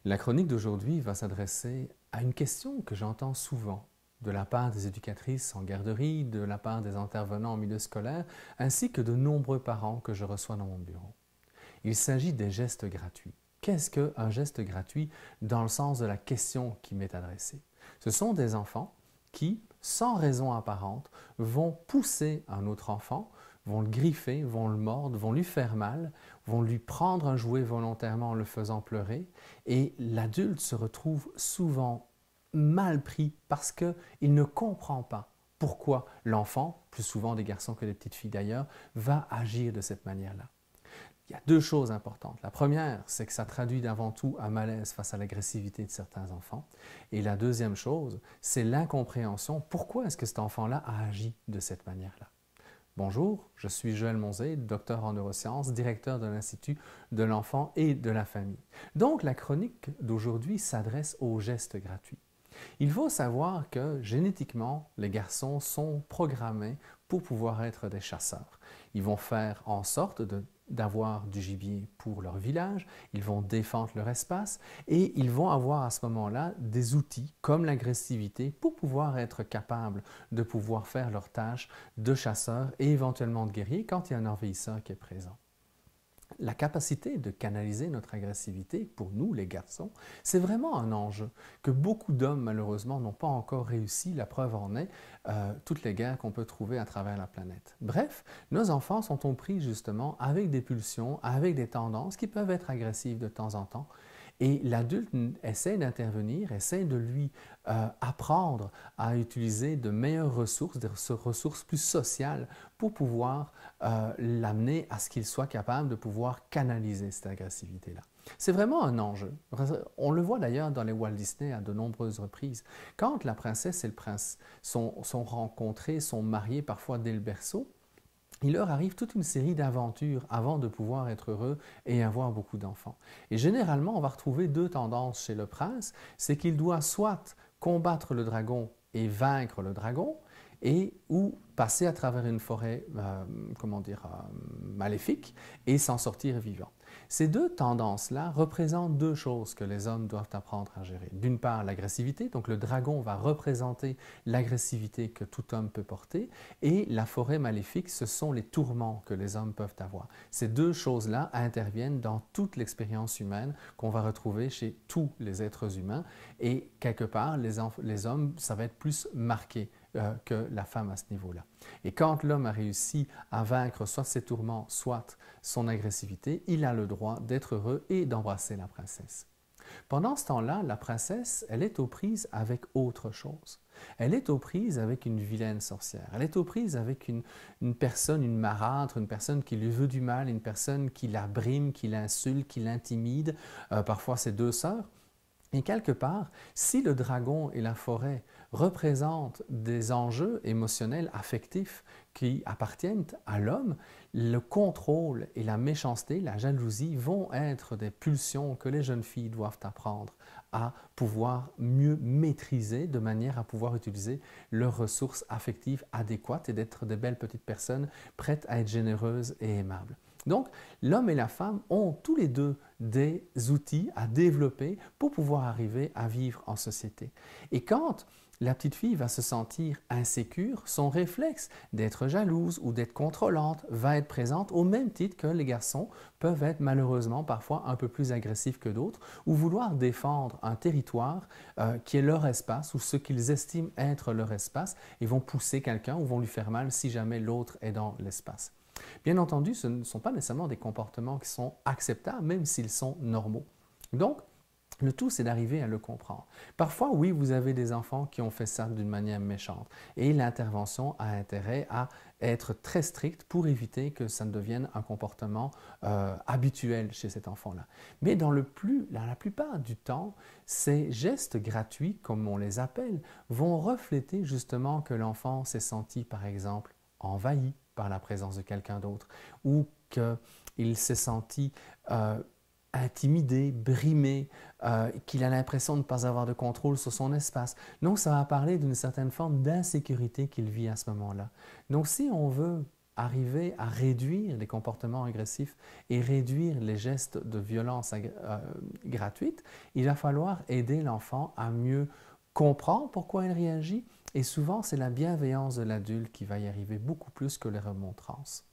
La chronique d'aujourd'hui va s'adresser à une question que j'entends souvent de la part des éducatrices en garderie, de la part des intervenants en milieu scolaire, ainsi que de nombreux parents que je reçois dans mon bureau. Il s'agit des gestes gratuits. Qu'est-ce qu'un geste gratuit dans le sens de la question qui m'est adressée? Ce sont des enfants qui, sans raison apparente, vont pousser un autre enfant, vont le griffer, vont le mordre, vont lui faire mal, vont lui prendre un jouet volontairement en le faisant pleurer, et l'adulte se retrouve souvent mal pris parce qu'il ne comprend pas pourquoi l'enfant, plus souvent des garçons que des petites filles d'ailleurs, va agir de cette manière-là. Il y a deux choses importantes. La première, c'est que ça traduit avant tout un malaise face à l'agressivité de certains enfants. Et la deuxième chose, c'est l'incompréhension. Pourquoi est-ce que cet enfant-là a agi de cette manière-là? Bonjour, je suis Joël Monzé, docteur en neurosciences, directeur de l'Institut de l'enfant et de la famille. Donc, la chronique d'aujourd'hui s'adresse aux gestes gratuits. Il faut savoir que génétiquement, les garçons sont programmés pour pouvoir être des chasseurs. Ils vont faire en sorte d'avoir du gibier pour leur village, ils vont défendre leur espace et ils vont avoir à ce moment-là des outils comme l'agressivité pour pouvoir être capables de pouvoir faire leur tâche de chasseur et éventuellement de guerrier quand il y a un envahisseur qui est présent. La capacité de canaliser notre agressivité, pour nous les garçons, c'est vraiment un enjeu que beaucoup d'hommes malheureusement n'ont pas encore réussi. La preuve en est toutes les guerres qu'on peut trouver à travers la planète. Bref, nos enfants sont aux prises justement avec des pulsions, avec des tendances qui peuvent être agressives de temps en temps. Et l'adulte essaie d'intervenir, essaie de lui apprendre à utiliser de meilleures ressources, des ressources plus sociales pour pouvoir l'amener à ce qu'il soit capable de pouvoir canaliser cette agressivité-là. C'est vraiment un enjeu. On le voit d'ailleurs dans les Walt Disney à de nombreuses reprises. Quand la princesse et le prince sont rencontrés, sont mariés parfois dès le berceau, il leur arrive toute une série d'aventures avant de pouvoir être heureux et avoir beaucoup d'enfants. Et généralement, on va retrouver deux tendances chez le prince, c'est qu'il doit soit combattre le dragon et vaincre le dragon, et ou passer à travers une forêt maléfique et s'en sortir vivant. Ces deux tendances-là représentent deux choses que les hommes doivent apprendre à gérer. D'une part, l'agressivité, donc le dragon va représenter l'agressivité que tout homme peut porter, et la forêt maléfique, ce sont les tourments que les hommes peuvent avoir. Ces deux choses-là interviennent dans toute l'expérience humaine qu'on va retrouver chez tous les êtres humains, et quelque part, les hommes, ça va être plus marqué que la femme à ce niveau-là. Et quand l'homme a réussi à vaincre soit ses tourments, soit son agressivité, il a le droit d'être heureux et d'embrasser la princesse. Pendant ce temps-là, la princesse, elle est aux prises avec autre chose. Elle est aux prises avec une vilaine sorcière. Elle est aux prises avec une personne, une marâtre, une personne qui lui veut du mal, une personne qui la brime, qui l'insulte, qui l'intimide, parfois ses deux sœurs. Et quelque part, si le dragon et la forêt représentent des enjeux émotionnels, affectifs qui appartiennent à l'homme, le contrôle et la méchanceté, la jalousie vont être des pulsions que les jeunes filles doivent apprendre à pouvoir mieux maîtriser de manière à pouvoir utiliser leurs ressources affectives adéquates et d'être de belles petites personnes prêtes à être généreuses et aimables. Donc, l'homme et la femme ont tous les deux des outils à développer pour pouvoir arriver à vivre en société. Et quand la petite fille va se sentir insécure, son réflexe d'être jalouse ou d'être contrôlante va être présente au même titre que les garçons peuvent être malheureusement parfois un peu plus agressifs que d'autres ou vouloir défendre un territoire qui est leur espace ou ce qu'ils estiment être leur espace et vont pousser quelqu'un ou vont lui faire mal si jamais l'autre est dans l'espace. Bien entendu, ce ne sont pas nécessairement des comportements qui sont acceptables, même s'ils sont normaux. Donc, le tout, c'est d'arriver à le comprendre. Parfois, oui, vous avez des enfants qui ont fait ça d'une manière méchante et l'intervention a intérêt à être très stricte pour éviter que ça ne devienne un comportement habituel chez cet enfant-là. Mais dans la plupart du temps, ces gestes gratuits, comme on les appelle, vont refléter justement que l'enfant s'est senti, par exemple, envahi par la présence de quelqu'un d'autre ou qu'il s'est senti intimidé, brimé, qu'il a l'impression de ne pas avoir de contrôle sur son espace. Donc, ça va parler d'une certaine forme d'insécurité qu'il vit à ce moment-là. Donc, si on veut arriver à réduire les comportements agressifs et réduire les gestes de violence gratuite, il va falloir aider l'enfant à mieux comprendre pourquoi il réagit. Et souvent, c'est la bienveillance de l'adulte qui va y arriver beaucoup plus que les remontrances.